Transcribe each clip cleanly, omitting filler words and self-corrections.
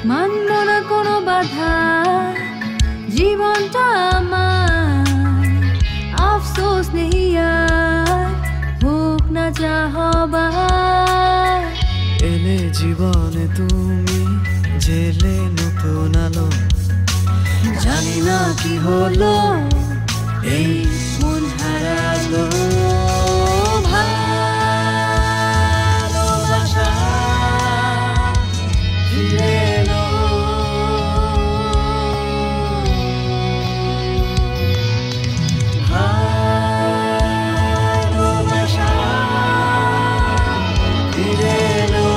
মানব না কোনো বাধা, জীবনটা আমার আফসোস নেই আর, হোক না যা হবার। এলে জীবনে তুমি, জেলে নতুন আলো, জানি না কি হলো এই মন হারালো। ভালোবাসা ফিরে এলো, ভালোবাসা ফিরে এলো।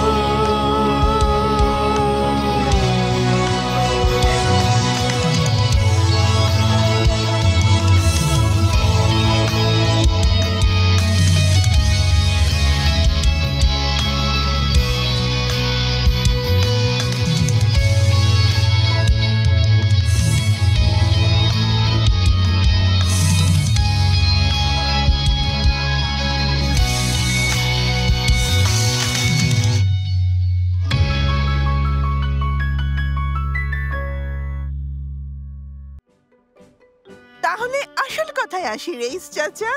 তাহলে আসল কথায় আসি রেইস চাচা।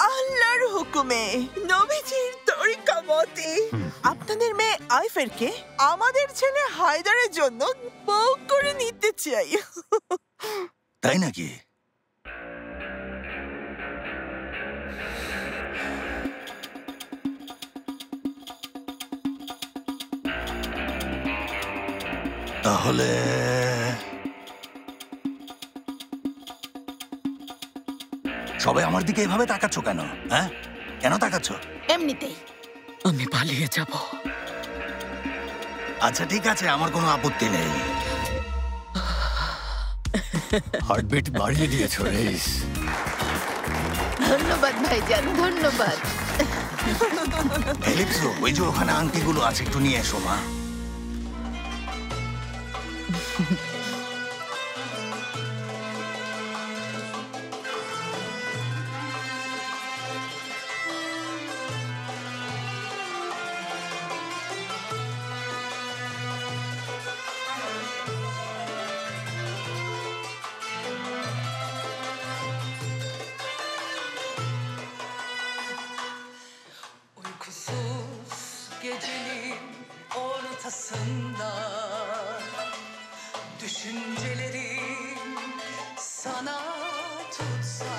আল্লাহর হুকুমে নবীজির তরিকা মতে আপনাদের মেয়ে আইফেরকে আমাদের ছেলে হায়দারের জন্য বউ করে নিতে চাই। তাই নাকি? তাহলে সবাই আমার দিকে এভাবে তাকাচ্ছ কেন? হ্যাঁ, কেন তাকাচ্ছ? এমনিতেই আমি পালিয়ে যাব। আচ্ছা ঠিক আছে, আমার কোনো আপত্তি নেই। হার্টবিট বাড়িয়ে দিয়েছো রেইস। ধন্যবাদ ভাইজান, ধন্যবাদ। এলিপসো, ওই যে ওখানে আংটিগুলো আছে, একটু নিয়ে এসো মা। Uykusuz gecenin ortasında düşüncelerim sana tutsa,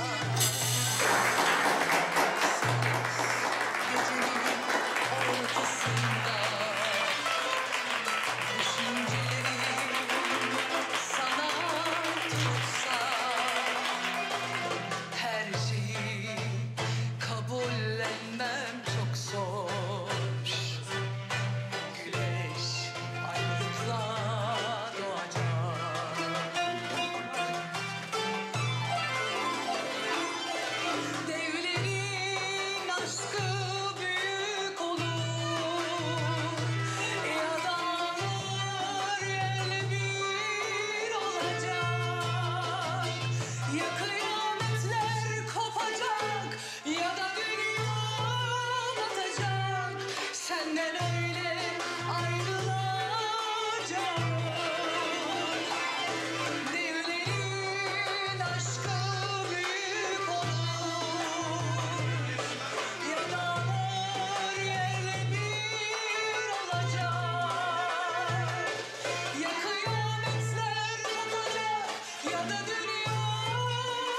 gecenin ortasında düşüncelerim sana tutsa, her şeyi kabullenmem çok zor. Güneş ayrılıkla doğacak. Devlerin aşkı büyük olur ya da yer bir olacak. Ya kıyametler kopacak ya da dünya batacak. Senden öyle ayrılacak. Devlerin aşkı büyük olur ya da yerle bir olacak. Ya kıyametler kopacak ya da dünya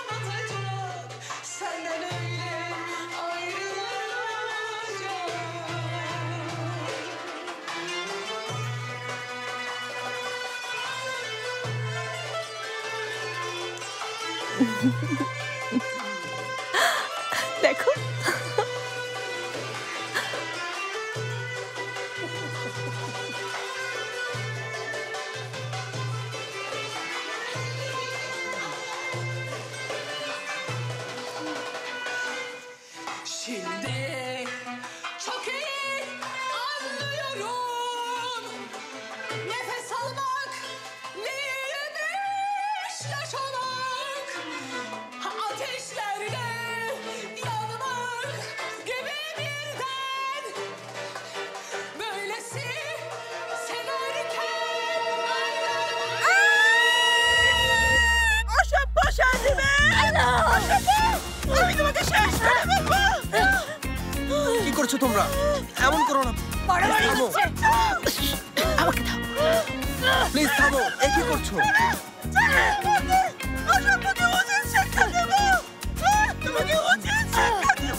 batacak. Senden öyle ayrılacak. দেখো Şimdi çok iyi anlıyorum. Nefes almak neymiş yaşamak. Ateşlerde yanmak. করছো তোমরা? এমন করো না, থামো। আমাকে দাও। Please থামো, এ কি করছো?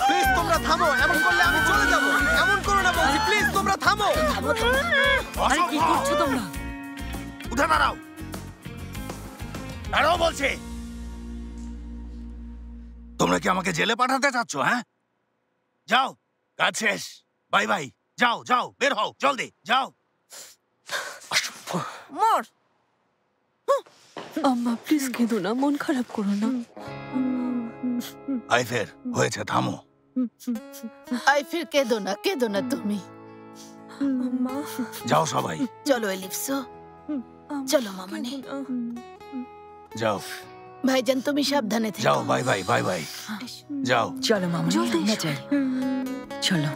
প্লিজ তোমরা থামো, এমন করলে আমি চলে যাব। এমন করো না বলছি, প্লিজ তোমরা থামো। আরে কি করছো তোমরা? উঠে দাঁড়াও, দাঁড়াও বলছি। তোমরা কি আমাকে জেলে পাঠাতে চাচ্ছ? হ্যাঁ, যাও, কাজ শেষ, বাই বাই। যাও যাও, বের হও, জলদি যাও। মর। আম্মা প্লিজ কেঁদো না, মন খারাপ করো না। আইফের হয়েছে, থামো। আইফের কেঁদো না তুমি। আম্মা যাও সবাই, চলো এলিপসো, চলো মামানে। যাও ভাইজান তুমি সাবধানে থেকো। যাও, বাই বাই বাই বাই, যাও। চলো মামা, জলদি আমরা এসো। যাই। চলো।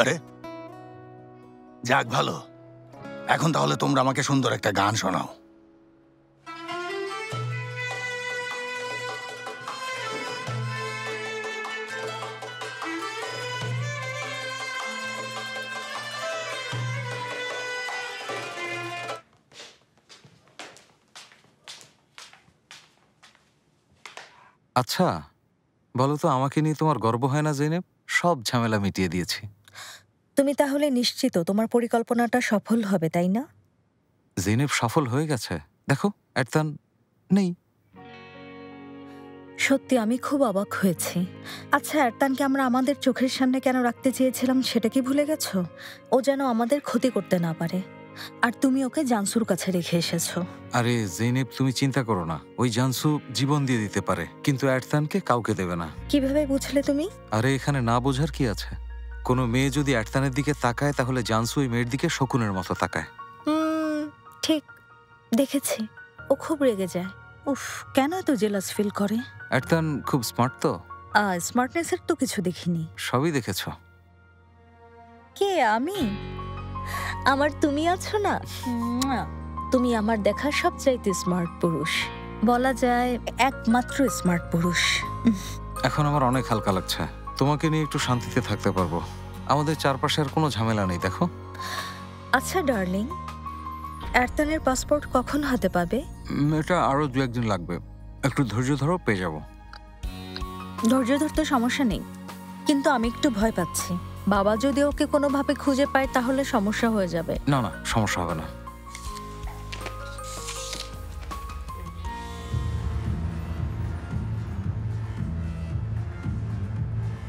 আরে যাক, ভালো। এখন তাহলে তোমরা আমাকে সুন্দর একটা গান শোনাও। আচ্ছা বলো তো, আমাকে নিয়ে তোমার গর্ব হয় না জেনেব? সব ঝামেলা মিটিয়ে দিয়েছি। তুমি তাহলে নিশ্চিত তোমার পরিকল্পনাটা সফল হবে, তাই না? জেনেব সফল হয়ে গেছে, দেখো এরতান নেই। সত্যি আমি খুব অবাক হয়েছি। আচ্ছা, এরতানকে আমরা আমাদের চোখের সামনে কেন রাখতে চেয়েছিলাম সেটা কি ভুলে গেছো? ও যেন আমাদের ক্ষতি করতে না পারে, আর তুমি ওকে জানসুর কাছে রেখে এসেছো। আরে জেনেব, তুমি চিন্তা করো না, ওই জানসু জীবন দিয়ে দিতে পারে, কিন্তু এরতানকে কাউকে দেবে না। কিভাবে বুঝলে তুমি? আরে এখানে না বোঝার কি আছে? কোনো মেয়ে যদি এরতানের দিকে তাকায়, তাহলে জানসু ওই মেয়ের দিকে শকুনের মতো তাকায়। ঠিক দেখেছি, ও খুব রেগে যায়। উফ, কেন এত জেলাস ফিল করে? এরতান খুব স্মার্ট তো। স্মার্টনেসের তো কিছু দেখিনি। সবই দেখেছ। কে? আমি? আমার তুমি আছো না, তুমি আমার দেখা সবচাইতে স্মার্ট পুরুষ, বলা যায় একমাত্র স্মার্ট পুরুষ। এখন আমার অনেক হালকা লাগছে, তোমাকে নিয়ে একটু শান্তিতে থাকতে পারবো। আমাদের চারপাশে আর কোনো ঝামেলা নেই, দেখো। আচ্ছা ডার্লিং, এরতানের পাসপোর্ট কখন হাতে পাবে? এটা আরো 2-1 দিন লাগবে, একটু ধৈর্য ধরো, পেয়ে যাবো। ধৈর্য ধরতে সমস্যা নেই, কিন্তু আমি একটু ভয় পাচ্ছি। বাবা যদি ওকে কোনোভাবে খুঁজে পায় তাহলে সমস্যা হয়ে যাবে। না না, সমস্যা হবে না।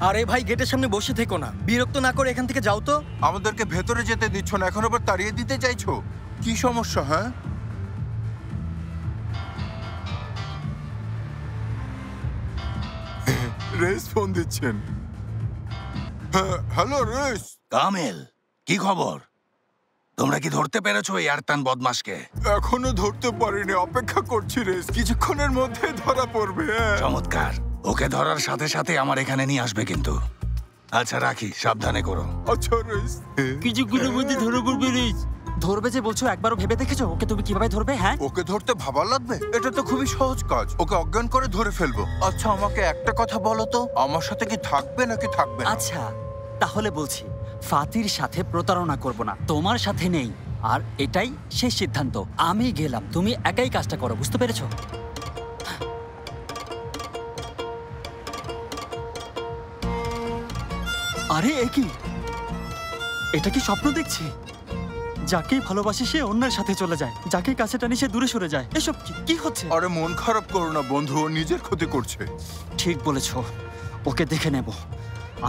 আরে ভাই, গেটের সামনে বসে থেকো না, বিরক্ত না করে এখান থেকে যাও তো। আমাদেরকে ভেতরে যেতে দিচ্ছ না, এখন আবার তাড়িয়ে দিতে চাইছো? কি সমস্যা? হ্যাঁ, রেস ফোন দিচ্ছেন। হ্যালো রেস। কামেল, কি খবর? তোমরা কি ধরতে পেরেছো এই এরতান বদমাশকে? এখনো ধরতে পারিনি, অপেক্ষা করছি রেস, কিছুক্ষণের মধ্যে ধরা পড়বে। চমৎকার, ওকে ধরার সাথে সাথে আমার এখানে নিয়ে আসবে কিন্তু। আচ্ছা রাখি, সাবধানে করো। আচ্ছা রেস। কিছুক্ষণের মধ্যে ধরা পড়বে রেস। ধরবে যে বলছো, একবারও ভেবে দেখেছো ওকে তুমি কিভাবে ধরবে? হ্যাঁ, ওকে ধরতে ভাবা লাগবে, এটা তো খুবই সহজ কাজ। ওকে অজ্ঞান করে ধরে ফেলবো। আচ্ছা আমাকে একটা কথা বলো তো, আমার সাথে কি থাকবে নাকি থাকবে না? আচ্ছা তাহলে বলছি, ফাতির সাথে প্রতারণা করব না, তোমার সাথে নেই, আর এটাই শেষ সিদ্ধান্ত। আমি গেলাম, তুমি একাই কাজটা করো, বুঝতে পেরেছো? আরে এ কি, এটা কি স্বপ্ন দেখছি? যাকে ভালোবাসে সে অন্যের সাথে চলে যায়, যাকে কাছে টানি সে দূরে সরে যায়। এসব কি হচ্ছে? আরে মন খারাপ করো না বন্ধু, ও নিজের ক্ষতি করছে। ঠিক বলেছো, ওকে দেখে নেব।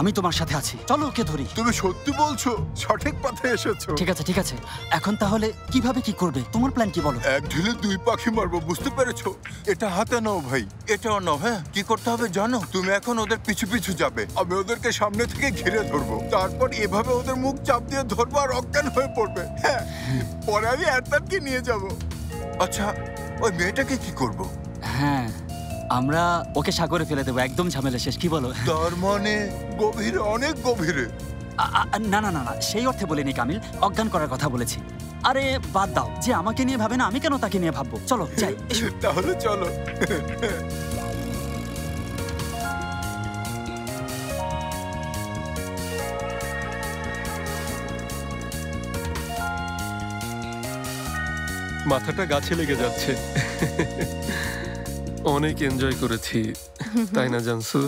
আমি তোমার সাথে আছি, চলো ওকে ধরি। তুমি সত্যি বলছো? সঠিক পথে এসেছো। ঠিক আছে ঠিক আছে, এখন তাহলে কিভাবে কি করবে? তোমার প্ল্যান কি বলো? এক ঢিলে 2 পাখি মারবো, বুঝতে পেরেছো? এটা হাতে নাও ভাই, এটাও নাও। হ্যাঁ, কি করতে হবে জানো? তুমি এখন ওদের পিছু পিছু যাবে, আমি ওদেরকে সামনে থেকে ঘিরে ধরবো, তারপর এভাবে ওদের মুখ চাপ দিয়ে ধরবো আর অজ্ঞান হয়ে পড়বে। হ্যাঁ, পরে আমি এরতানকে নিয়ে যাব। আচ্ছা, ওই মেয়েটাকে কি করব? হ্যাঁ, আমরা ওকে সাগরে ফেলে দেবো, একদম ঝামেলা শেষ, কি বলো? তার মানে গভীরে, অনেক গভীরে? না না না না, সেই অর্থে বলিনি কামিল, অজ্ঞান করার কথা বলেছি। আরে বাদ দাও, যে আমাকে নিয়ে ভাবে না আমি কেন তাকে নিয়ে ভাববো? চলো যাই। তাহলে চলো। মাথাটা গাছে লেগে যাচ্ছে। অনেক এনজয় করেছি, তাই না জানসু?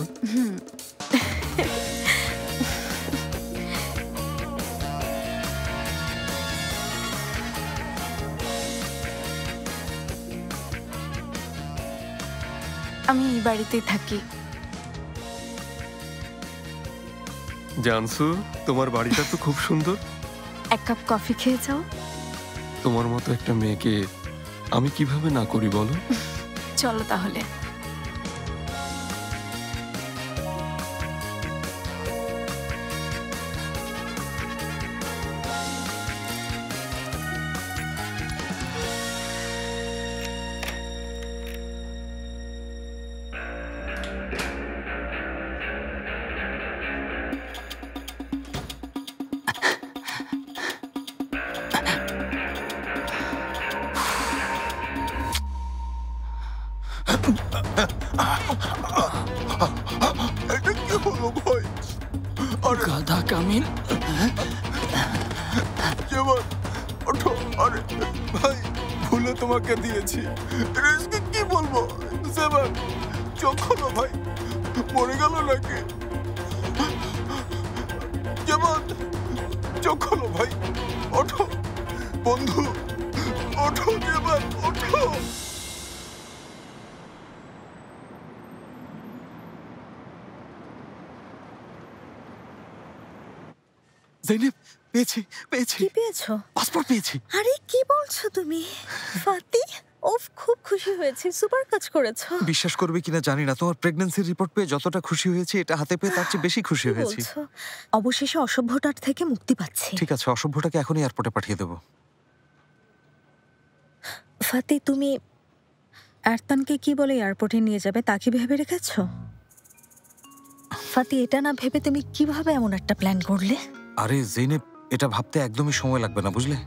আমি এই বাড়িতেই থাকি। জানসু, তোমার বাড়িটা তো খুব সুন্দর। এক কাপ কফি খেয়ে যাও। তোমার মতো একটা মেয়েকে আমি কিভাবে না করি বলো? চলো তাহলে। এটা কি হলো ভাই? গাধা কামিল। যেমন ওঠো। আরে ভাই, ভুলে তোমাকে দিয়েছি। রিস্কে কি বলবো? যেমন চোখ খোলো ভাই, মরে গেল নাকি? যেমন চোখ খোলো ভাই, ওঠো বন্ধু, ওঠো যেমন, ওঠো। জেনেব, পেয়েছি পেয়েছি। কি পেয়েছো? পাসপোর্ট পেয়েছি। আরে কি বলছো তুমি? ফাতি, ওফ, খুব খুশি হয়েছি, সুপার কাজ করেছো। বিশ্বাস করবে কিনা জানি না, তোমার প্রেগন্যান্সির রিপোর্ট পেয়ে যতটা খুশি হয়েছি, এটা হাতে পেয়ে তার চেয়ে বেশি খুশি কি হয়েছি। বলছো? অবশেষে অসভ্যতার থেকে মুক্তি পাচ্ছি। ঠিক আছে, অসভ্যটাকে এখনই এয়ারপোর্টে পাঠিয়ে দেবো। ফাতি, তুমি আরতানকে কি বলে এয়ারপোর্টে নিয়ে যাবে তা কি ভেবে রেখেছো? ফাতি, এটা না ভেবে তুমি কিভাবে এমন একটা প্ল্যান করলে? আরে জেনেব, এটা ভাবতে একদমই সময় লাগবে না, বুঝলে?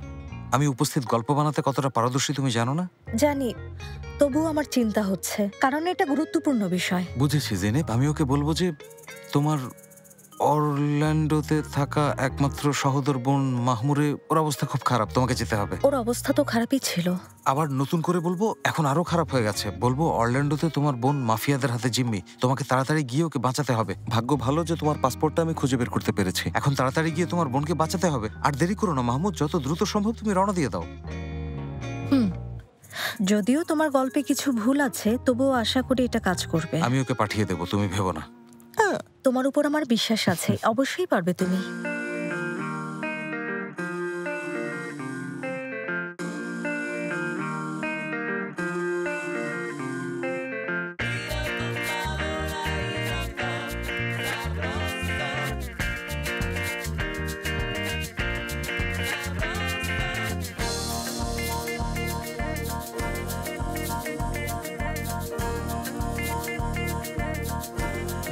আমি উপস্থিত গল্প বানাতে কতটা পারদর্শী তুমি জানো না? জানি, তবুও আমার চিন্তা হচ্ছে, কারণ এটা গুরুত্বপূর্ণ বিষয়। বুঝেছি জেনেব, আমি ওকে বলবো যে তোমার অরল্যান্ডোতে থাকা একমাত্র সহোদর বোন মাহমুরে, ওর অবস্থা খুব খারাপ, তোমাকে যেতে হবে। ওর অবস্থা তো খারাপই ছিল। আবার নতুন করে বলবো এখন আরো খারাপ হয়ে গেছে। বলবো অরল্যান্ডোতে তোমার বোন মাফিয়াদের হাতে জিম্মি, তোমাকে তাড়াতাড়ি গিয়ে ওকে বাঁচাতে হবে। ভাগ্য ভালো যে তোমার পাসপোর্টটা আমি খুঁজে বের করতে পেরেছি। এখন তাড়াতাড়ি গিয়ে তোমার বোনকে বাঁচাতে হবে। আর দেরি করো না মাহমুদ, যত দ্রুত সম্ভব তুমি রওনা দিয়ে দাও। যদিও তোমার গল্পে কিছু ভুল আছে, তবুও আশা করি এটা কাজ করবে। আমি ওকে পাঠিয়ে দেবো, তুমি ভেবো না। তোমার উপর আমার বিশ্বাস আছে, অবশ্যই পারবে তুমি।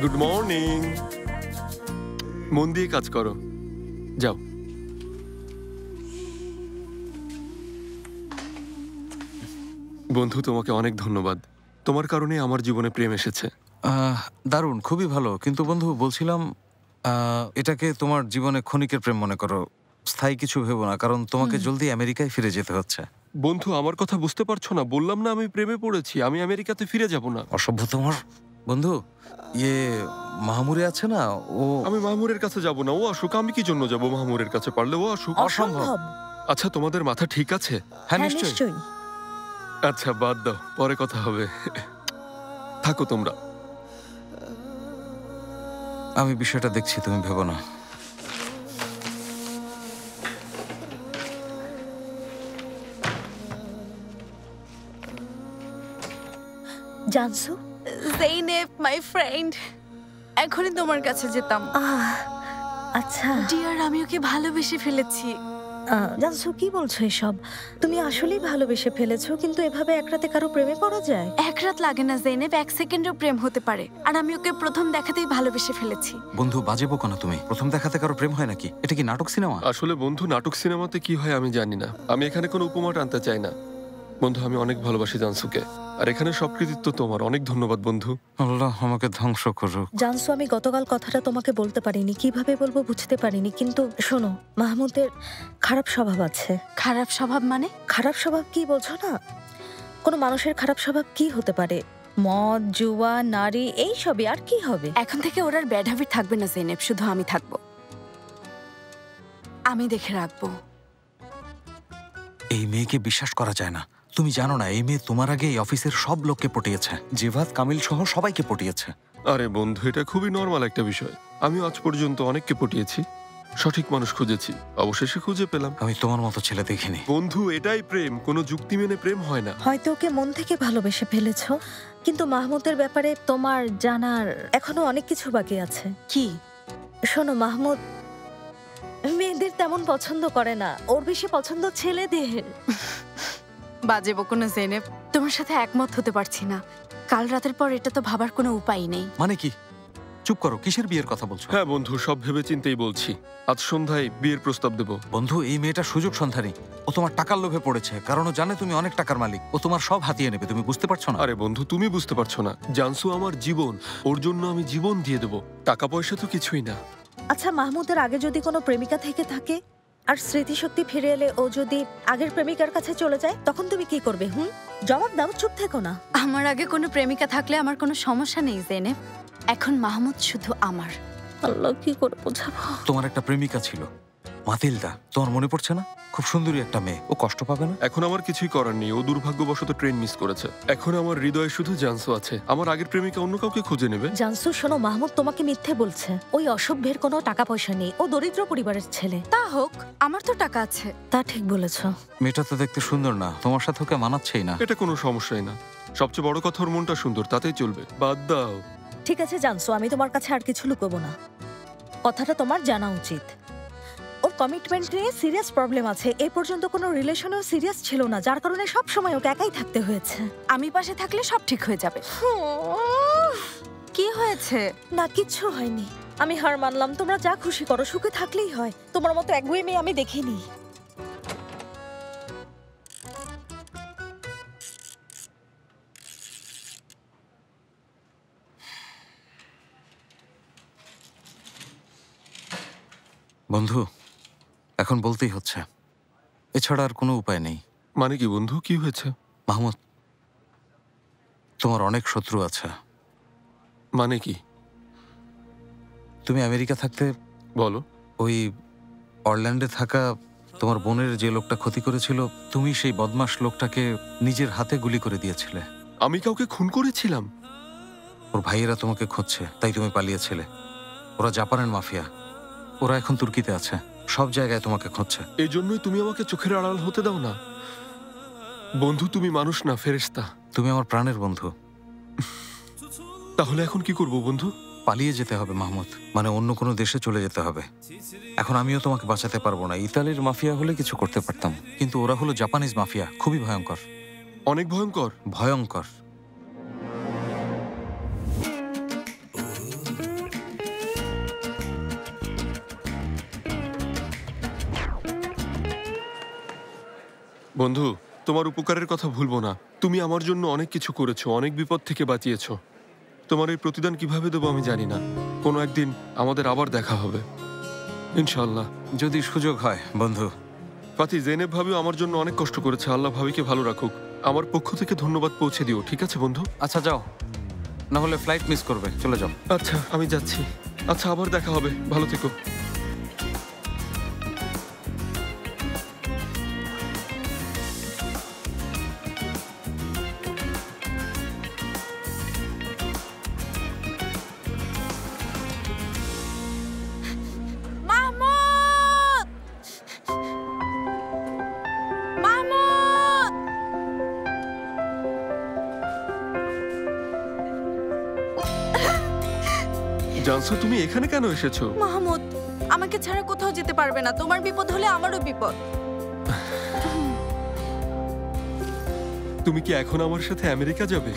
Good morning. মন দিয়ে কাজ করো, যাও। বন্ধু, তোমাকে অনেক ধন্যবাদ। তোমার কারণে আমার জীবনে প্রেম এসেছে। দারুণ, খুবই ভালো। কিন্তু বন্ধু বলছিলাম, এটাকে তোমার জীবনে ক্ষণিকের প্রেম মনে করো, স্থায়ী কিছু ভেবো না, কারণ তোমাকে জলদি আমেরিকায় ফিরে যেতে হচ্ছে। বন্ধু, আমার কথা বুঝতে পারছো না? বললাম না আমি প্রেমে পড়েছি, আমি আমেরিকাতে ফিরে যাব না। অসভ্য তোমার। বন্ধু, মাহমুরে আছে না, ও। আমি মাহমুরের কাছে যাব না, ও আসুক। আমি কি জন্য যাব মাহমুরের কাছে? পারলে ও আসুক। অসম্ভব। আচ্ছা, তোমাদের মাথা ঠিক আছে? হ্যাঁ, নিশ্চয়ই। আচ্ছা, বাদ দাও, পরে কথা হবে। থাকো তোমরা। আমি বিষয়টা দেখছি, তুমি ভেবো না। জানসু, জেনেব মাই ফ্রেন্ড, এখনই তোমার কাছে যেতাম। আচ্ছা ডিয়ার, আমি ওকে ভালোবেসে ফেলেছি। জানসু কি বলছো এসব? তুমি আসলেই ভালোবেসে ফেলেছো, কিন্তু এভাবে এক রাতে কারো প্রেমে পড়া যায়? এক রাত লাগে না জেনেব, 1 সেকেন্ডেও প্রেম হতে পারে। আর আমি ওকে প্রথম দেখাতেই ভালোবেসে ফেলেছি। বন্ধু বাজে বকো না তুমি। প্রথম দেখাতে কারো প্রেম হয় নাকি? এটা কি নাটক সিনেমা? আসলে বন্ধু, নাটক সিনেমাতে কি হয় আমি জানি না। আমি এখানে কোনো উপমা টানতে চাই না। বন্ধু, আমি অনেক ভালোবাসি জানসুকে, আর এখানে সব কৃতিত্ব তোমার। অনেক ধন্যবাদ বন্ধু। আল্লাহ আমাকে ধ্বংস করুক। জানসু, আমি গতকাল কথাটা তোমাকে বলতে পারিনি, কিভাবে বলবো বুঝতে পারিনি। কিন্তু শোনো, মাহমুদের খারাপ স্বভাব আছে। খারাপ স্বভাব মানে? খারাপ স্বভাব কি বোঝো না? কোনো মানুষের খারাপ স্বভাব কি হতে পারে? মদ, জুয়া, নারী, এই সবই। আর কি হবে? এখন থেকে ওর আর ব্যাড হ্যাবিট থাকবে না জেনেব, শুধু আমি থাকবো। আমি দেখে রাখবো। এই মেয়েকে বিশ্বাস করা যায় না। তুমি জানো না, এই মেয়ে তোমার আগে এই অফিসের সব লোককে পটিয়েছে। জিভাত, কামিল সহ সবাইকে পটিয়েছে। আরে বন্ধু, এটা খুবই নর্মাল একটা বিষয়। আমিও আজ পর্যন্ত অনেককে পটিয়েছি, সঠিক মানুষ খুঁজেছি, অবশেষে খুঁজে পেলাম। আমি তোমার মতো ছেলে দেখিনি। বন্ধু, এটাই প্রেম। কোনো যুক্তি মেনে প্রেম হয় না। হয়তো ওকে মন থেকে ভালোবেসে ফেলেছো, কিন্তু মাহমুদের ব্যাপারে তোমার জানার এখনো অনেক কিছু বাকি আছে। কি? শোনো, মাহমুদ মেয়েদের তেমন পছন্দ করে না, ওর বেশি পছন্দ ছেলেদের। বাজে বকো না জেনেব, তোমার সাথে একমত হতে পারছি না। কাল রাতের পর এটা তো ভাবার কোনো উপায় নেই। মানে কি? চুপ করো, কিসের বিয়ের কথা বলছো? হ্যাঁ বন্ধু, সব ভেবে চিন্তেই বলছি। আজ সন্ধ্যায় বিয়ের প্রস্তাব দেব। বন্ধু, এই মেয়েটা সুযোগ সন্ধানী। ও তোমার টাকার লোভে পড়েছে, কারণ ও জানে তুমি অনেক টাকার মালিক। ও তোমার সব হাতিয়ে নেবে, তুমি বুঝতে পারছো না? আরে বন্ধু, তুমি বুঝতে পারছো না। জানসু আমার জীবন, ওর জন্য আমি জীবন দিয়ে দেব। টাকা পয়সা তো কিছুই না। আচ্ছা, মাহমুদের আগে যদি কোনো প্রেমিকা থেকে থাকে আর স্মৃতিশক্তি ফিরে এলে ও যদি আগের প্রেমিকার কাছে চলে যায়, তখন তুমি কি করবে? জবাব দাও, চুপ থেকো না। আমার আগে কোনো প্রেমিকা থাকলে আমার কোনো সমস্যা নেই জেনেব। এখন মাহমুদ শুধু আমার। আল্লাহ, কি করে বোঝাবো? তোমার একটা প্রেমিকা ছিল, মাতিলদা, তোমার মনে পড়ছে না? খুব সুন্দরী একটা মেয়ে। ও কষ্ট পাবে না? এখন আমার কিছুই করার নেই। ও দুর্ভাগ্যবশত ট্রেন মিস করেছে। এখন আমার হৃদয়ে শুধু জানসু আছে। আমার আগের প্রেমিকা অন্য কাউকে খুঁজে নেবে। জানসু, শোনো, মাহমুদ তোমাকে মিথ্যে বলছে। ওই অসভ্যের কোনো টাকা পয়সা নেই, ও দরিদ্র পরিবারের ছেলে। তা হোক, আমার তো টাকা আছে। তা ঠিক বলেছ। মেয়েটা তো দেখতে সুন্দর না, তোমার সাথে ওকে মানাচ্ছেই না। এটা কোনো সমস্যাই না। সবচেয়ে বড় কথা, ওর মনটা সুন্দর, তাতেই চলবে। বাদ দাও। ঠিক আছে জানসু, আমি তোমার কাছে আর কিছু লুকোবো না। কথাটা তোমার জানা উচিত। ওর কমিটমেন্ট নিয়ে সিরিয়াস প্রবলেম আছে। এ পর্যন্ত কোনো রিলেশনেও সিরিয়াস ছিল না, যার কারণে সব সময় ওকে একাই থাকতে হয়েছে। আমি পাশে থাকলে সব ঠিক হয়ে যাবে। কি হয়েছে? না, কিচ্ছু হয়নি। আমি হার মানলাম। তোমরা যা খুশি করো, সুখে থাকলেই হয়। তোমার মতো একগুঁয়ে মেয়ে আমি দেখিনি। বন্ধু, এখন বলতেই হচ্ছে, এছাড়া আর কোনো উপায় নেই। মানে কি বন্ধু, কি হয়েছে? মাহমুদ, তোমার অনেক শত্রু আছে। মানে কি? তুমি আমেরিকা থাকতে, বলো, ওই অরল্যান্ডে থাকা তোমার বোনের যে লোকটা ক্ষতি করেছিল, তুমি সেই বদমাশ লোকটাকে নিজের হাতে গুলি করে দিয়েছিলে। আমি কাউকে খুন করেছিলাম? ওর ভাইয়েরা তোমাকে খুঁজছে, তাই তুমি পালিয়েছিলে। ওরা জাপানের মাফিয়া। ওরা এখন তুর্কিতে আছে, সব জায়গায় তোমাকে খুঁজছে। এই জন্যই তুমি আমাকে চোখের আড়াল হতে দাও না। বন্ধু, তুমি মানুষ না, ফেরেশতা। তুমি আমার প্রাণের বন্ধু। তাহলে এখন কি করব বন্ধু? পালিয়ে যেতে হবে মাহমুদ, মানে অন্য কোনো দেশে চলে যেতে হবে। এখন আমিও তোমাকে বাঁচাতে পারবো না। ইতালির মাফিয়া হলে কিছু করতে পারতাম, কিন্তু ওরা হলো জাপানিজ মাফিয়া, খুবই ভয়ঙ্কর। অনেক ভয়ঙ্কর? ভয়ঙ্কর। বন্ধু, তোমার উপকারের কথা ভুলবো না। তুমি আমার জন্য অনেক কিছু করেছো, অনেক বিপদ থেকে বাঁচিয়েছো। তোমার এই প্রতিদান কিভাবে দেবো আমি জানি না। কোনো একদিন আমাদের আবার দেখা হবে ইনশাআল্লাহ, যদি সুযোগ হয়। বন্ধু ফাতি, জেনেব ভাবিও আমার জন্য অনেক কষ্ট করেছে। আল্লাহ ভাবিকে ভালো রাখুক। আমার পক্ষ থেকে ধন্যবাদ পৌঁছে দিও, ঠিক আছে বন্ধু? আচ্ছা যাও, না হলে ফ্লাইট মিস করবে। চলে যাও। আচ্ছা, আমি যাচ্ছি। আচ্ছা, আবার দেখা হবে। ভালো থেকো। জানসু, তুমি এখানে কেন এসেছো? মাহমুদ আমাকে ছাড়া কোথাও যেতে পারবে না। তোমার বিপদ হলে আমারও বিপদ। তুমি কি এখন আমার সাথে আমেরিকা যাবে?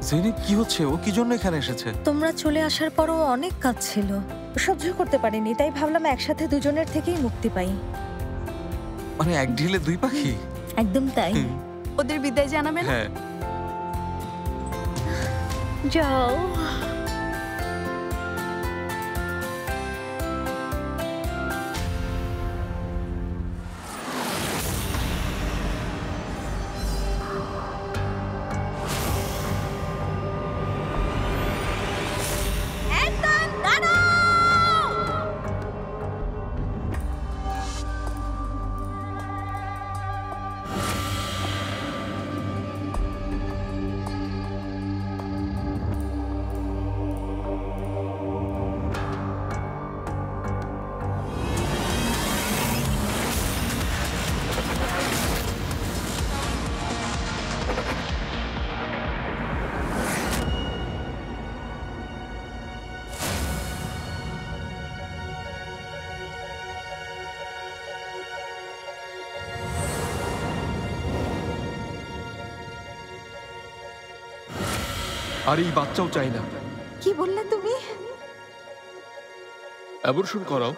জেনিব কি হচ্ছে? ও কি জন্য এখানে এসেছে? তোমরা চলে আসার পরও অনেক কাজ ছিল, সহ্য করতে পারিনি, তাই ভাবলাম একসাথে দুজনের থেকেই মুক্তি পাই। মানে এক ঢিলে দুই পাখি? একদম তাই। ওদের বিদায় জানাবে না? হ্যাঁ। যাও। আর এই বাচ্চাও চাই না। কি বললে তুমি? অ্যাবর্শন করাও।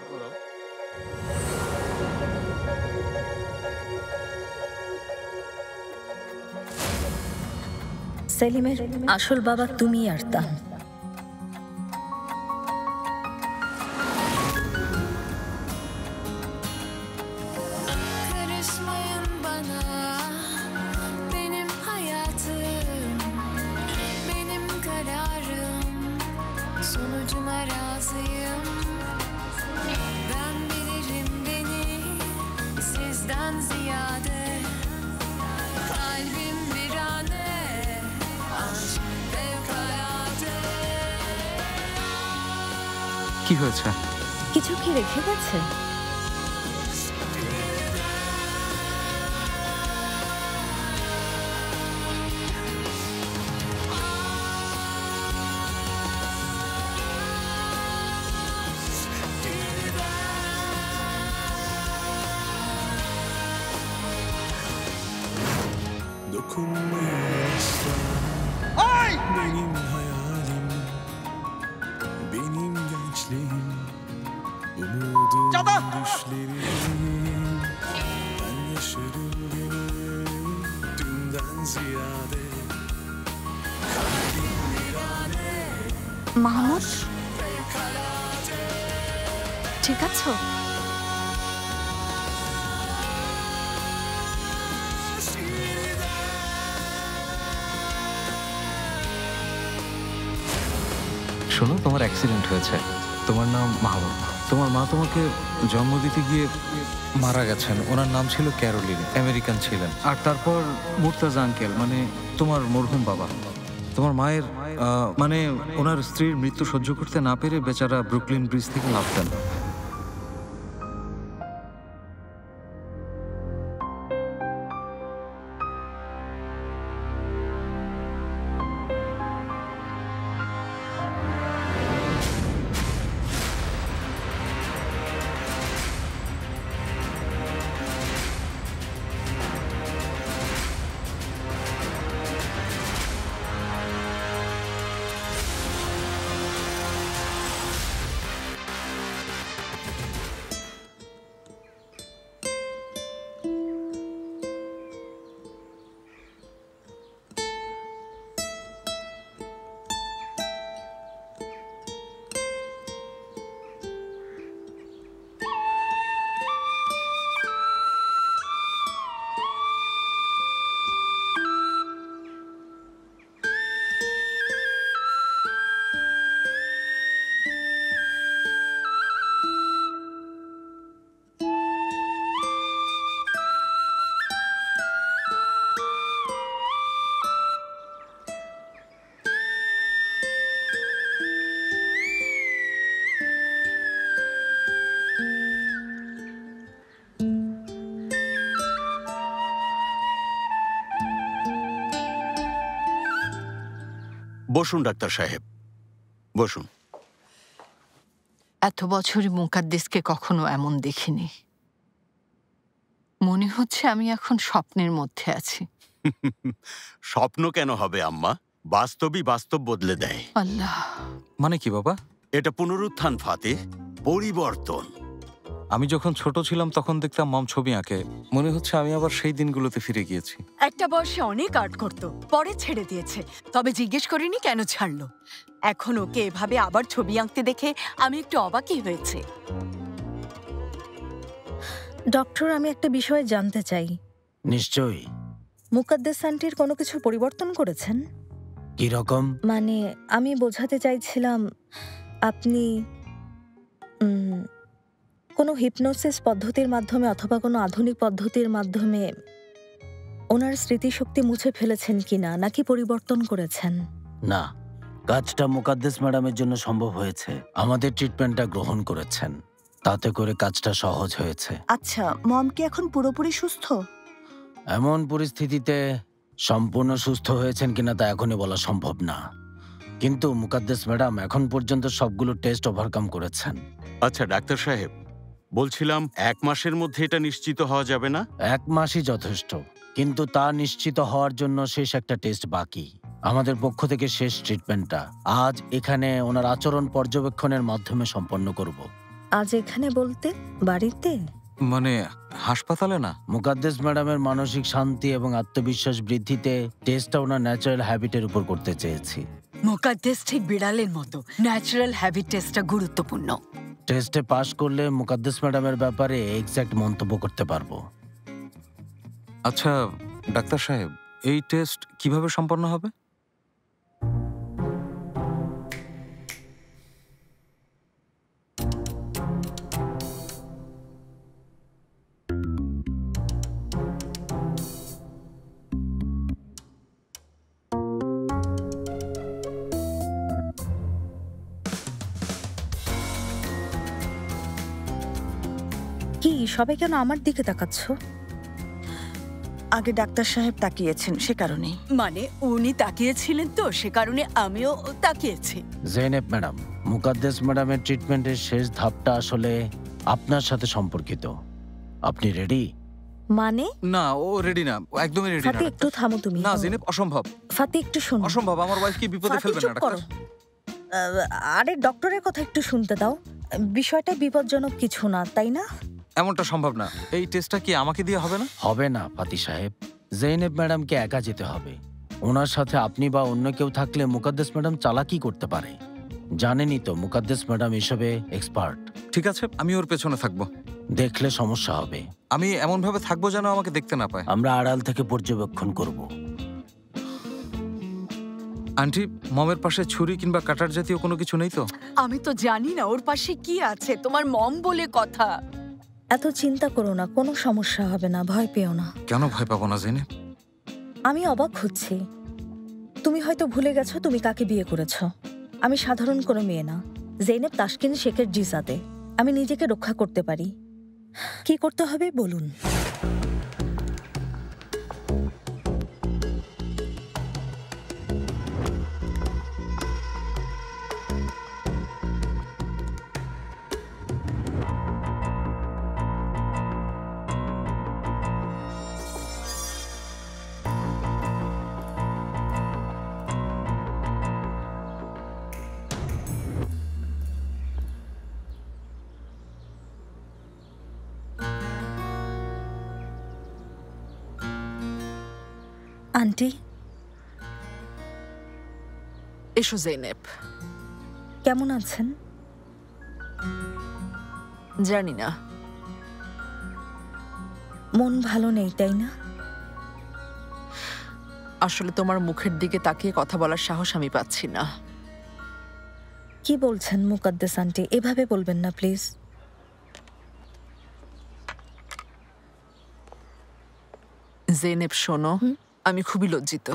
সেলিমের আসল বাবা তুমি আর তান। Karışmayın bana, benim hayatım, benim kararım, sonucuna razıyım. Ben bilirim beni sizden ziyade, kalbim virane, aşk fevkalade. কি হয়েছে? কিছু কি রেখে গেছে? Benim hayalim, benim gençliğim, umudum, düşlerim. Ben yaşarım günü dünden ziyade. Kalbim virane, Mahmud, ঠিক আছো? শোনো, তোমার অ্যাক্সিডেন্ট হয়েছে। তোমার নাম মাহমুদ। তোমার মা তোমাকে জন্ম দিতে গিয়ে মারা গেছেন। ওনার নাম ছিল ক্যারোলিন, আমেরিকান ছিলেন। আর তারপর মুর্তাজা আঙ্কেল, মানে তোমার মরহুম বাবা, তোমার মায়ের মানে ওনার স্ত্রীর মৃত্যু সহ্য করতে না পেরে বেচারা ব্রুকলিন ব্রিজ থেকে লাফ দেন। বসুন ডাক্তার সাহেব, বসুন। এত বছরই মুকাদ্দেসকে কখনো এমন দেখিনি। মনে হচ্ছে আমি এখন স্বপ্নের মধ্যে আছি। স্বপ্ন কেন হবে আম্মা? বাস্তবই বাস্তব বদলে দেয়। আল্লাহ, মানে কি বাবা? এটা পুনরুত্থান ফাতিহ, পরিবর্তন। আমি যখন ছোট ছিলাম তখন দেখতাম মম ছবি আঁকে, মনে হচ্ছে আমি আবার সেই দিনগুলোতে ফিরে গিয়েছি। একটা বয়সে অনেক আর্ট করতো, পরে ছেড়ে দিয়েছে। তবে জিজ্ঞেস করিনি কেন ছাড়লো। এখন ওকে এভাবে আবার ছবি আঁকতে দেখে আমি একটু অবাকই হয়েছে। ডক্টর, আমি একটা বিষয় জানতে চাই। নিশ্চয়ই। মুকাদ্দেস আন্টির কোনো কিছু পরিবর্তন করেছেন? কি রকম? মানে আমি বোঝাতে চাইছিলাম, আপনি কোনো হিপনোসিস পদ্ধতির মাধ্যমে অথবা কোনো আধুনিক পদ্ধতির মাধ্যমে ওনার স্মৃতিশক্তি মুছে ফেলেছেন কিনা, নাকি পরিবর্তন করেছেন? না, কাজটা মুকাদ্দেস ম্যাডামের জন্য সম্ভব হয়েছে। আমাদের ট্রিটমেন্টটা গ্রহণ করেছেন, তাতে করে কাজটা সহজ হয়েছে। আচ্ছা, মম কি এখন পুরোপুরি সুস্থ? এমন পরিস্থিতিতে সম্পূর্ণ সুস্থ হয়েছেন কিনা তা এখনই বলা সম্ভব না, কিন্তু মুকাদ্দেস ম্যাডাম এখন পর্যন্ত সবগুলো টেস্ট ওভারকাম করেছেন। আচ্ছা ডাক্তার সাহেব, বলছিলাম 1 মাসের মধ্যে এটা নিশ্চিত হওয়া যাবে না? 1 মাসই যথেষ্ট, কিন্তু তা নিশ্চিত হওয়ার জন্য শেষ একটা টেস্ট বাকি। আমাদের পক্ষ থেকে শেষ ট্রিটমেন্টটা আজ এখানে ওনার আচরণ পর্যবেক্ষণের মাধ্যমে সম্পন্ন করব। আজ এখানে বলতে বাড়িতে? মানে হাসপাতালে না? মুকাদ্দেস ম্যাডামের মানসিক শান্তি এবং আত্মবিশ্বাস বৃদ্ধিতে টেস্টটা ওনার ন্যাচারাল হ্যাবিটের উপর করতে চেয়েছি। মুকাদ্দেস ঠিক বিড়ালের মতো, ন্যাচারাল হ্যাবিট টেস্টটা গুরুত্বপূর্ণ। টেস্টে পাশ করলে মুকাদ্দেস ম্যাডামের ব্যাপারে এক্সাক্ট মন্তব্য করতে পারবো। আচ্ছা ডাক্তার সাহেব, এই টেস্ট কিভাবে সম্পন্ন হবে? কি সবাই কেন আমার দিকে তাকাচ্ছ? আগে ডাক্তার সাহেব তাকিয়েছেন, সে কারণে। মানে উনি তাকিয়েছিলেন তো, সে কারণে আমিও তাকিয়েছি। জেনেব ম্যাডাম, মুকাদ্দেস ম্যাডামের ট্রিটমেন্টের শেষ ধাপটা আসলে আপনার সাথে সম্পর্কিত। আপনি রেডি? মানে? না, ও রেডি না, একদমই রেডি না। ফাতি, একটু থামো তুমি। না জেনেব, অসম্ভব। ফাতি, একটু শোনো। অসম্ভব, আমার ওয়াইফ কি বিপদে ফাতি, ফেলবেন না চুপ করো। ডাক্তার। আরে ডক্টরের কথা একটু শুনতে দাও। বিষয়টা বিপজ্জনক কিছু না, তাই না? এমনটা সম্ভব না। এই টেস্টটা কি আমাকে দিয়ে হবে না? হবে না ফাতি সাহেব, জেনেব ম্যাডামকে একা যেতে হবে। ওনার সাথে আপনি বা অন্য কেউ থাকলে মুকাদ্দেস ম্যাডাম চালাকি করতে পারে। জানেনই তো মুকাদ্দেস ম্যাডাম এসবে এক্সপার্ট। ঠিক আছে, আমি ওর পেছনে থাকবো। দেখলে সমস্যা হবে। আমি এমন ভাবে থাকবো যেন আমাকে দেখতে না পায়। আমরা আড়াল থেকে পর্যবেক্ষণ করব। আন্টি, মমের পাশে ছুরি কিংবা কাটার জাতীয় কোনো কিছু নেই তো? আমি তো জানি না ওর পাশে কি আছে, তোমার মম বলে কথা। এত চিন্তা করো না, কোনো সমস্যা হবে না, ভয় পেও না। কেন ভয় পাবো না জেনেব? আমি অবাক হচ্ছি, তুমি হয়তো ভুলে গেছো তুমি কাকে বিয়ে করেছো। আমি সাধারণ কোনো মেয়ে না, জেনেব তাসকিন শেখের জিসাদে। আমি নিজেকে রক্ষা করতে পারি। কি করতে হবে বলুন? আন্টি, এসো জেনেব। কেমন আছেন? জানি না, মন ভালো নেই তাই না? আসলে তোমার মুখের দিকে তাকিয়ে কথা বলার সাহস আমি পাচ্ছি না। কি বলছেন মুকাদ্দেস আন্টি? এভাবে বলবেন না প্লিজ। জেনেব শোনো, আমি খুবই লজ্জিত।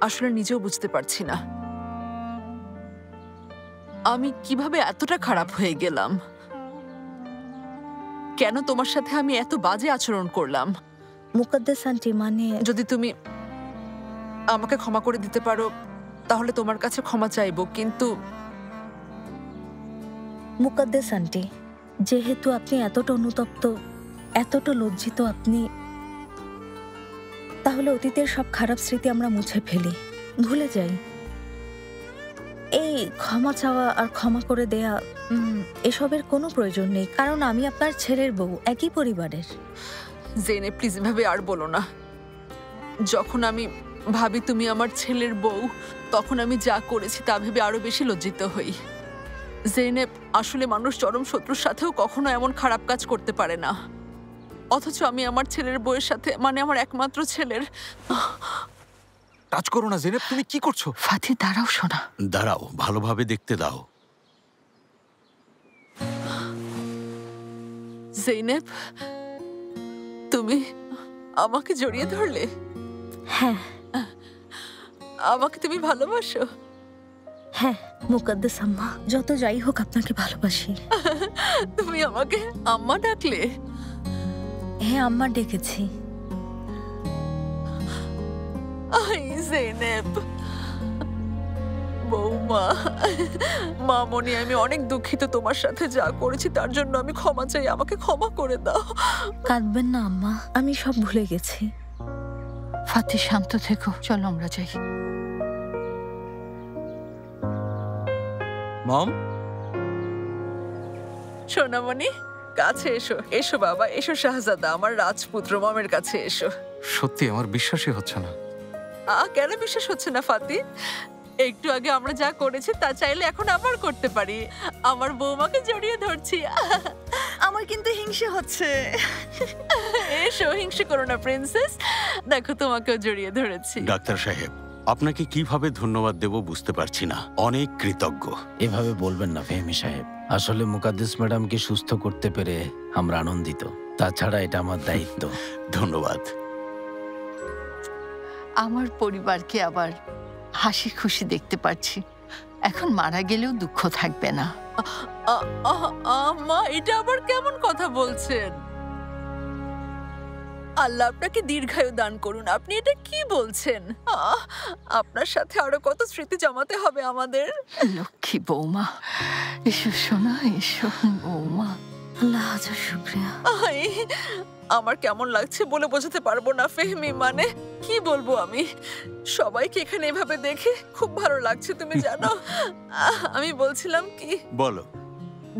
আসলে নিজেও বুঝতে পারছি না আমি কিভাবে এতটা খারাপ হয়ে গেলাম। কেন তোমার সাথে আমি এত বাজে আচরণ করলাম? মুকাদ্দেস আন্টি, মানে যদি তুমি আমাকে ক্ষমা করে দিতে পারো তাহলে তোমার কাছে ক্ষমা চাইবো, কিন্তু মুকাদ্দেস আন্টি, যেহেতু আপনি এতটা অনুতপ্ত, এতটা লজ্জিত আপনি, তাহলে অতীতের সব খারাপ স্মৃতি আমরা মুছে ফেলি, ভুলে যাই। এই ক্ষমা চাওয়া আর ক্ষমা করে দেয়া এসবের কোনো প্রয়োজন নেই, কারণ আমি আপনার ছেলের বউ, একই পরিবারের। জেনে প্লিজ ভাবে আর বলো না। যখন আমি ভাবি তুমি আমার ছেলের বউ, তখন আমি যা করেছি তা ভেবে আরো বেশি লজ্জিত হই। জেনেব, আসলে মানুষ চরম শত্রুর সাথেও কখনো এমন খারাপ কাজ করতে পারে না, অথচ আমি আমার ছেলের বউয়ের সাথে, মানে আমার একমাত্র ছেলের। টাচ করো না জেনেব, তুমি কি করছো? ফাতি দাঁড়াও সোনা, দাঁড়াও, ভালোভাবে দেখতে দাও। জেনেব, তুমি আমাকে জড়িয়ে ধরলে? হ্যাঁ। আমাকে তুমি ভালোবাসো? হ্যাঁ মুকদ্দাস আম্মা, যত যাই হোক আপনাকে ভালোবাসি। তুমি আমাকে আম্মা ডাকলে? হ্যাঁ আম্মা ডেকেছি। জেনেব বৌমা, মামনি, আমি অনেক দুঃখিত তোমার সাথে যা করেছি তার জন্য। আমি ক্ষমা চাই, আমাকে ক্ষমা করে দাও। কাঁদবেন না আম্মা, আমি সব ভুলে গেছি। ফাতি শান্ত থেকো, চলো আমরা যাই। মম, সোনামণি কাছে এসো। এসো বাবা, এসো শাহজাদা, আমার রাজপুত্র, মমের কাছে এসো। সত্যি আমার বিশ্বাসই হচ্ছে না। কেন বিশ্বাস হচ্ছে না ফাতি? একটু আগে আমরা যা করেছি তা চাইলে এখন আবার করতে পারি। আমার বৌমাকে জড়িয়ে ধরছি। আমার কিন্তু হিংসে হচ্ছে। এসো, হিংসে করো না প্রিন্সেস, দেখো তোমাকেও জড়িয়ে ধরেছি। ডাক্তার সাহেব, আপনাকে কিভাবে ধন্যবাদ দেব বুঝতে পারছি না। অনেক কৃতজ্ঞ। এভাবে বলবেন না ফেহমি সাহেব, আসলে মুকাদ্দেস ম্যাডামকে সুস্থ করতে পেরে আমরা আনন্দিত। তাছাড়া এটা আমার দায়িত্ব। ধন্যবাদ। আমার পরিবারকে আবার হাসি খুশি দেখতে পাচ্ছি। এখন মারা গেলেও দুঃখ থাকবে না। মা, এটা আবার কেমন কথা বলছেন? আল্লাহ আপনাকে দীর্ঘায়ু দান করুন। আপনি এটা কি বলছেন? আপনার সাথে আরো কত স্মৃতি জমাতে হবে আমাদের। লক্ষ্মী বৌমা, এসো সোনা, এসো বৌমা। আল্লাহ হাজার শুকরিয়া। আমার কেমন লাগছে বলে বোঝাতে পারবো না ফেহমি, মানে কি বলবো আমি। সবাইকে এখানে এভাবে দেখে খুব ভালো লাগছে, তুমি জানো। আমি বলছিলাম কি, বলো।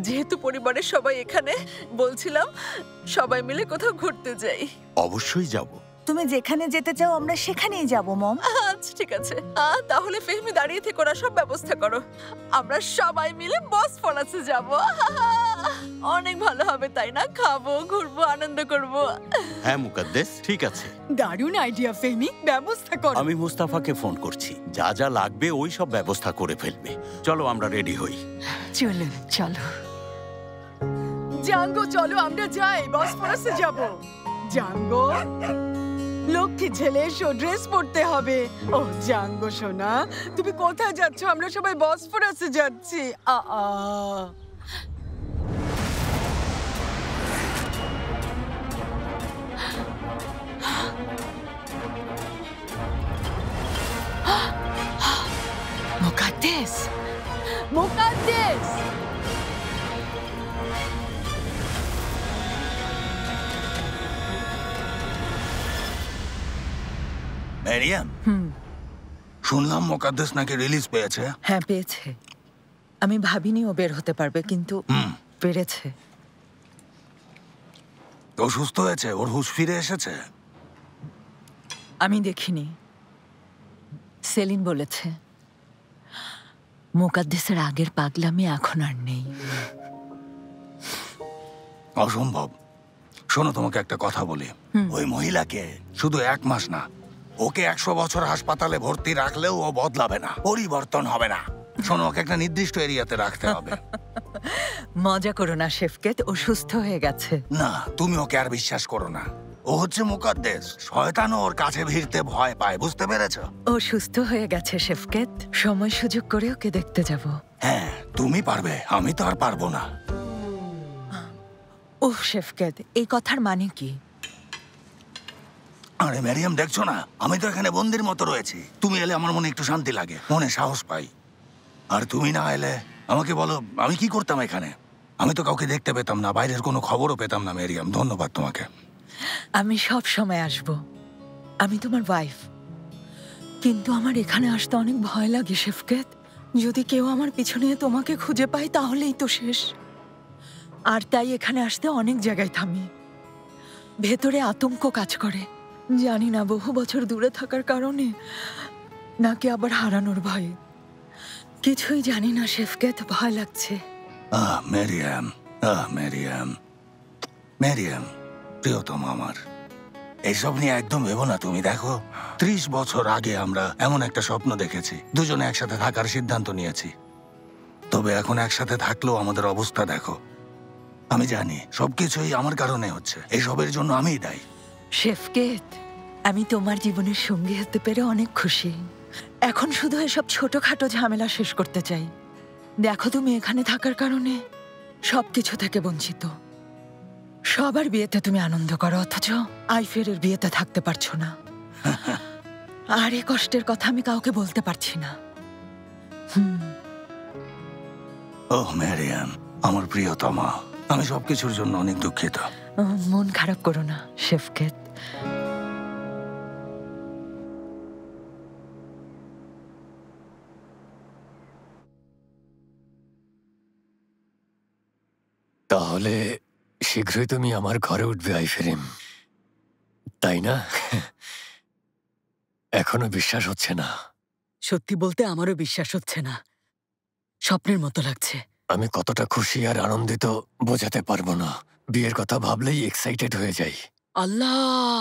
যেহেতু পরিবারের সবাই এখানে, বলছিলাম সবাই মিলে কোথাও ঘুরতে যাই। অবশ্যই যাব। তুমি যেখানে যেতে চাও আমরা সেখানেই যাব মম। আচ্ছা ঠিক আছে, তাহলে ফেহমি দাঁড়িয়ে থেকে ওরা সব ব্যবস্থা করো। আমরা সবাই মিলে বসফরাসে যাব। অনেক ভালো হবে তাই না? খাবো, ঘুরবো, আনন্দ করব। হ্যাঁ মুকাদ্দেস, ঠিক আছে। দারুণ আইডিয়া ফেহমি, ব্যবস্থা করো। আমি মুস্তাফাকে ফোন করছি, যা যা লাগবে ওই সব ব্যবস্থা করে ফেলবে। চলো আমরা রেডি হই। চলুন, চলো। জাঙ্গো চলো আমরা যাই, বসফরাসে যাব। জাঙ্গো, লক্ষ্মী ছেলে, এসো, ড্রেস পরতে হবে। ও জাঙ্গো সোনা, তুমি কোথায় যাচ্ছ? আমরা সবাই বসফরাসে যাচ্ছি। মুকাদ্দেস, মুকাদ্দেস। মেরিয়াম, শুনলাম মোকাদ্দেস নাকি রিলিজ পেয়েছে। হ্যাঁ পেয়েছে। আমি ভাবিনি ও বের হতে পারবে, কিন্তু পেরেছে। ও সুস্থ হয়েছে? ওর হুঁশ ফিরে এসেছে? আমি দেখিনি, সেলিন বলেছে। মুকাদ্দেসের আগের পাগলামি এখন আর নেই। অসম্ভব। শোনো, তোমাকে একটা কথা বলি। ওই মহিলাকে শুধু 1 মাস না, ওকে 100 বছর হাসপাতালে ভর্তি রাখলেও ও বদলাবে না, পরিবর্তন হবে না। শোনো, ওকে একটা নির্দিষ্ট এরিয়াতে রাখতে হবে। মজা করো না শেফকেত, ও সুস্থ হয়ে গেছে। না, তুমি ওকে আর বিশ্বাস করো না। ও হচ্ছে মুকাদ্দেস, শয়তানও ওর কাছে ভিড়তে ভয় পায়, বুঝতে পেরেছো? ও সুস্থ হয়ে গেছে শেফকেত, সময় সুযোগ করে ওকে দেখতে যাব। হ্যাঁ তুমি পারবে, আমি তো আর পারবো না। ওহ শেফকেত, এই কথার মানে কি? আরে ম্যারিয়াম, দেখছো না আমি তো এখানে বন্দির মতো রয়েছি। তুমি এলে আমার মনে একটু শান্তি লাগে, মনে সাহস পাই। আর তুমি না এলে আমাকে বলো আমি কি করতাম এখানে? আমি তো কাউকে দেখতে পেতাম না, বাইরের কোনো খবরও পেতাম না। মেরিয়াম, ধন্যবাদ তোমাকে। আমি সব সময় আসব, আমি তোমার ওয়াইফ। কিন্তু আমার এখানে আসতে অনেক ভয় লাগে শেফকেত। যদি কেউ আমার পিছু নিয়ে তোমাকে খুঁজে পায় তাহলেই তো শেষ। আর তাই এখানে আসতে অনেক জায়গায় থামি। ভেতরে আতঙ্ক কাজ করে, জানি না বহু বছর দূরে থাকার কারণে নাকি আবার হারানোর ভয়ে। কিছুই জানি না শেফকেত, ভয় লাগছে। মেরিয়াম, মেরিয়াম, মেরিয়াম, প্রিয়তম আমার, এইসব নিয়ে একদম ভেবো না তুমি। দেখো, 30 বছর আগে আমরা এমন একটা স্বপ্ন দেখেছি, দুজনে একসাথে থাকার সিদ্ধান্ত নিয়েছি। তবে এখন একসাথে থাকলেও আমাদের অবস্থা দেখো। আমি জানি সবকিছুই আমার কারণে হচ্ছে, এইসবের জন্য আমিই দায়ী। শেফকেত, আমি তোমার জীবনের সঙ্গী হতে পেরে অনেক খুশি। এখন শুধু এসব ছোটখাটো ঝামেলা শেষ করতে চাই। দেখো, তুমি এখানে থাকার কারণে সবকিছু থেকে বঞ্চিত। সবার বিয়েতে তুমি আনন্দ করো, অথচ আইফেরের বিয়েতে থাকতে পারছো না। আর এই কষ্টের কথা আমি কাউকে বলতে পারছি না। ওহ মেরিয়াম, আমার প্রিয়তমা, আমি সবকিছুর জন্য অনেক দুঃখিত। মন খারাপ করো না শেফকেত। তাহলে শীঘ্রই তুমি আমার ঘরে উঠবে আইফেরিম, তাই না? এখনো বিশ্বাস হচ্ছে না? সত্যি বলতে আমারও বিশ্বাস হচ্ছে না, স্বপ্নের মতো লাগছে। আমি কতটা খুশি আর আনন্দিত বোঝাতে পারবো না। বিয়ের কথা ভাবলেই এক্সাইটেড হয়ে যাই। আল্লাহ,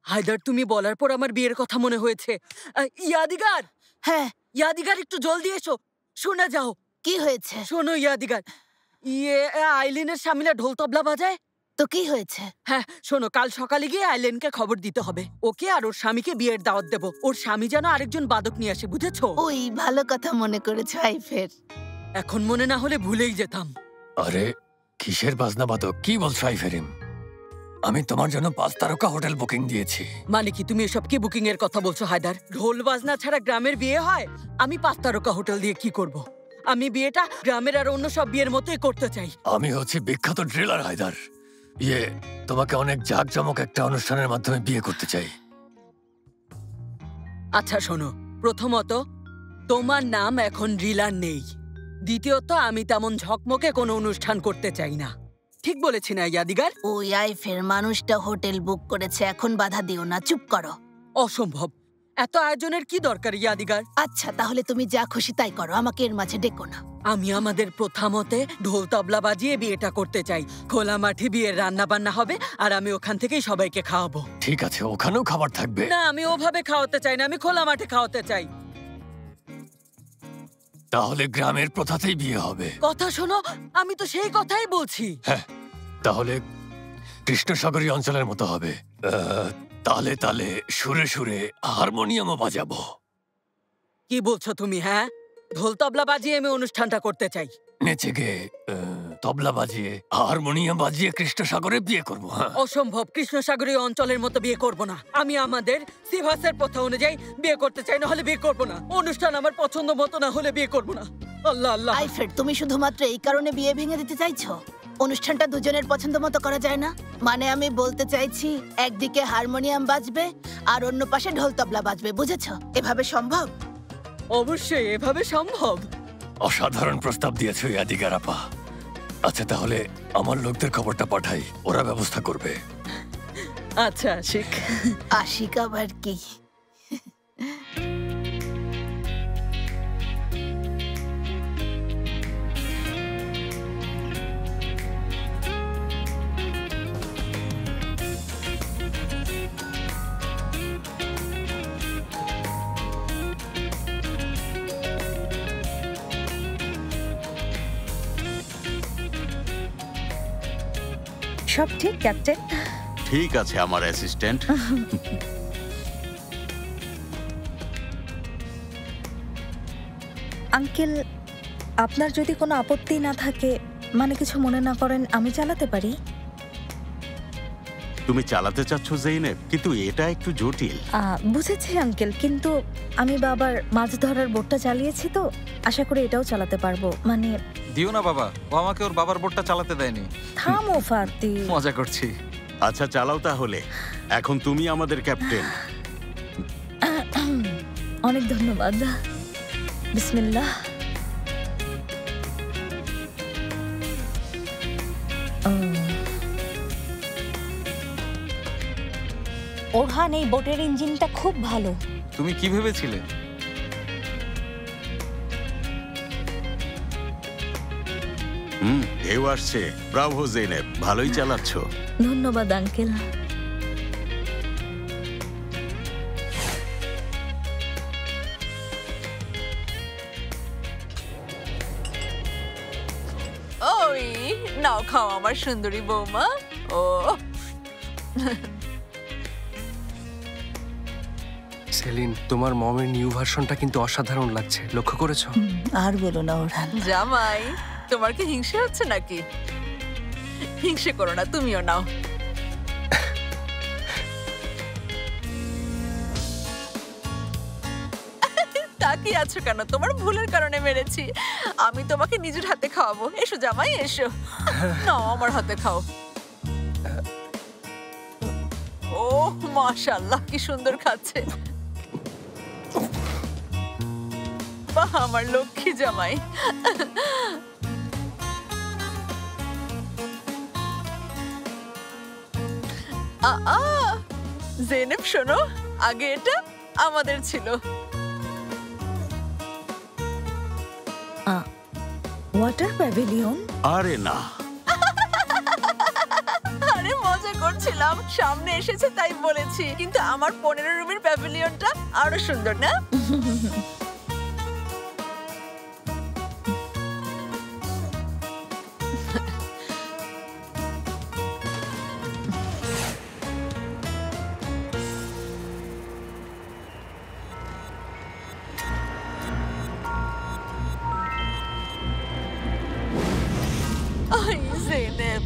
হায়দার, তুমি বলার পর আমার বিয়ের কথা মনে হয়েছে। ইয়াদিগার, হ্যাঁ ইয়াদিগার, একটু জলদি এসো। শোনা যাও। কি হয়েছে? শোনো ইয়াদিগার, আইলিনের স্বামীরা ঢোল তবলা বাজায় তো কি হয়েছে? হ্যাঁ শোনো, কাল সকালে গিয়ে আইলেনকে খবর দিতে হবে। ওকে আর ওর স্বামীকে বিয়ের দাওয়াত দেবো। ওর স্বামী যেন আরেকজন বাদক নিয়ে আসে, বুঝেছো? ওই ভালো কথা মনে করেছো আইফের। এখন মনে না হলে ভুলেই যেতাম। আরে কিসের বাজনা বাদক? কি বলছো আইফেরিম? আমি তোমার জন্য 5 তারকা হোটেল বুকিং দিয়েছি। মানে কি তুমি এসব কি বুকিং এর কথা বলছো হায়দার? ঢোল বাজনা ছাড়া গ্রামের বিয়ে হয়? আমি 5 তারকা হোটেল দিয়ে কি করব? আমি বিয়েটা গ্রামের আর অন্য সব বিয়ের মতোই করতে চাই। আমি হচ্ছি বিখ্যাত ড্রিলার হায়দার। তোমাকে অনেক জাঁকজমক একটা অনুষ্ঠানের মাধ্যমে বিয়ে করতে চাই। আচ্ছা শোনো, প্রথমত তোমার নাম এখন ড্রিলার নেই। দ্বিতীয়ত আমি তেমন ঝকমকে কোনো অনুষ্ঠান করতে চাই না। ঠিক বলেছি না ইয়াদিগার? ওই আইফের মানুষটা হোটেল বুক করেছে, এখন বাধা দিও না, চুপ করো। অসম্ভব, এত আয়োজনের কি দরকার ইয়াদিগার? আচ্ছা তাহলে তুমি যা খুশি তাই করো, আমাকে এর মাঝে ডেকো না। আমি আমাদের প্রথা মতে ঢোল তবলা বাজিয়ে বিয়েটা করতে চাই। খোলা মাঠে বিয়ের রান্না বান্না হবে আর আমি ওখান থেকেই সবাইকে খাওয়াবো। ঠিক আছে, ওখানেও খাবার থাকবে? না, আমি ওভাবে খাওয়াতে চাই না, আমি খোলা মাঠে খাওয়াতে চাই। তাহলে গ্রামের প্রথাতেই বিয়ে হবে। কথা শোনো, আমি তো সেই কথাই বলছি। হ্যাঁ, তাহলে কৃষ্ণসাগরী অঞ্চলের মতো হবে। তালে তালে সুরে সুরে হারমোনিয়ামও বাজাবো। কি বলছো তুমি? হ্যাঁ, ঢোল তবলা বাজিয়ে আমি অনুষ্ঠানটা করতে চাই। নেচে গে তবলা বাজিয়ে হারমোনিয়াম বাজিয়ে কৃষ্ণসাগরে বিয়ে করবো। অসম্ভব, কৃষ্ণসাগরী অঞ্চলের মতো বিয়ে করব না। আমি আমাদের সিভাসের প্রথা অনুযায়ী বিয়ে করতে চাই, না হলে বিয়ে করব না। অনুষ্ঠান আমার পছন্দ মতো না হলে বিয়ে করব না। আল্লাহ আল্লাহ। আইফের, তুমি শুধুমাত্র এই কারণে বিয়ে ভেঙে দিতে চাইছো? অনুষ্ঠানটা দুজনের পছন্দ মতো করা যায় না? মানে আমি বলতে চাইছি, একদিকে হারমোনিয়াম বাজবে আর অন্য পাশে ঢোল তবলা বাজবে, বুঝেছো? এভাবে সম্ভব? অবশ্যই এভাবে সম্ভব। অসাধারণ প্রস্তাব দিয়েছো ইয়াদিগার আপা। আচ্ছা তাহলে আমার লোকদের খবরটা পাঠাই, ওরা ব্যবস্থা করবে। আচ্ছা আশিক। আশিক আবার কি? সব ঠিক ক্যাপ্টেন? ঠিক আছে আমার অ্যাসিস্ট্যান্ট। আঙ্কেল, আপনার যদি কোনো আপত্তি না থাকে, মানে কিছু মনে না করেন, আমি চালাতে পারি? তুমি চালাতে চাচ্ছ জেইনেব, কিন্তু এটা একটু জটিল। বুঝেছি আঙ্কেল, কিন্তু আমি বাবার মাছ ধরার বোটটা চালিয়েছি তো, আশা করি এটাও চালাতে পারবো। মানে দিও না বাবা, ও আমাকে ওর বাবার বোটটা চালাতে দেয়নি। থামো ফারতি। মজা করছি। আচ্ছা চালাও তাহলে, এখন তুমি আমাদের ক্যাপ্টেন। অনেক ধন্যবাদ। বিসমিল্লাহ। ওরহান, এই বোটের ইঞ্জিনটা খুব ভালো। তুমি কি ভেবেছিলে? ঢেউ আসছে। ব্রাভো জেনেব, ভালোই চালাচ্ছ। ধন্যবাদ আঙ্কেল। ওই নাও, খাও আমার সুন্দরী বৌমা। ও সেলিন, তোমার মমের নিউ ভার্সনটা কিন্তু অসাধারণ লাগছে, লক্ষ্য করেছো? আর বলো না ওরহান। জামাই, তোমার কি হিংসে হচ্ছে নাকি? হিংসে করো না, তুমিও নাও। তাকিয়ে আছো কেন? তোমার ভুলের কারণে মেরেছি। আমি তোমাকে নিজের হাতে খাওয়াবো। এসো জামাই, এসো। নাও, আমার হাতে খাও। ও মাশাআল্লাহ, কি সুন্দর খাচ্ছে। বাহ, আমার লক্ষ্মী জামাই। জেনেব শোনো, আগে এটা আমাদের ছিল। Water pavilion? আরে না, আরে মজা করছিলাম, সামনে এসেছে তাই বলেছি। কিন্তু আমার 15 রুমের প্যাভিলিয়নটা আরো সুন্দর না? জেনেব,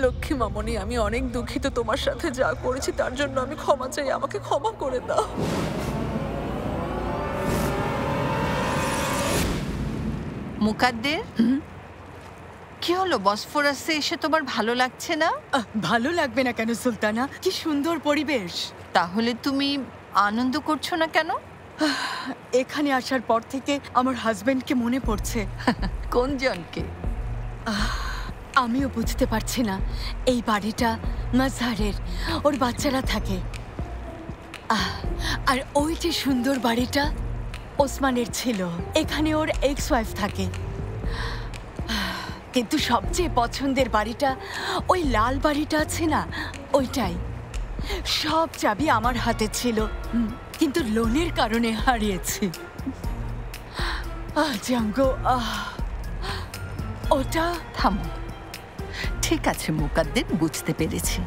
লক্ষ্মী মামনি, আমি অনেক দুঃখিত। তোমার সাথে যা করেছি তার জন্য আমি ক্ষমা চাই। আমাকে ক্ষমা করে দাও। মুকাদ্দের, কি হলো? বসফোরাসে এসে তোমার ভালো লাগছে না? ভালো লাগবে না কেন সুলতানা? কি সুন্দর পরিবেশ। তাহলে তুমি আনন্দ করছো না কেন? এখানে আসার পর থেকে আমার হাজবেন্ডকে মনে পড়ছে। কোন জনকে? আমিও বুঝতে পারছি না। এই বাড়িটা মাজহারের, ওর বাচ্চারা থাকে। আর ওই যে সুন্দর বাড়িটা ওসমানের ছিল, এখানে ওর এক্স ওয়াইফ থাকে। কিন্তু সবচেয়ে পছন্দের বাড়িটা ওই লাল বাড়িটা আছে না, ওইটাই। সব চাবি আমার হাতে ছিল, কিন্তু লোনের কারণে হারিয়েছি। জাঙ্গো, ওটা। থামো, ঠিক আছে মুকাদ্দের, বুঝতে পেরেছি।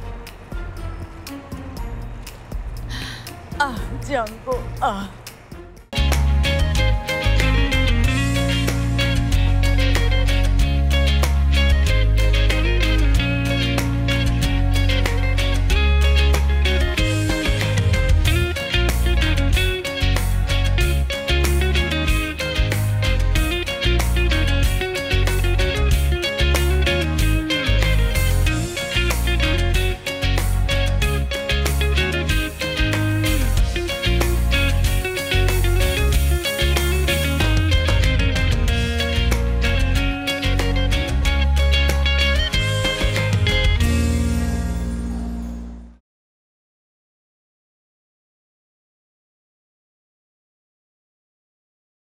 জাঙ্গো,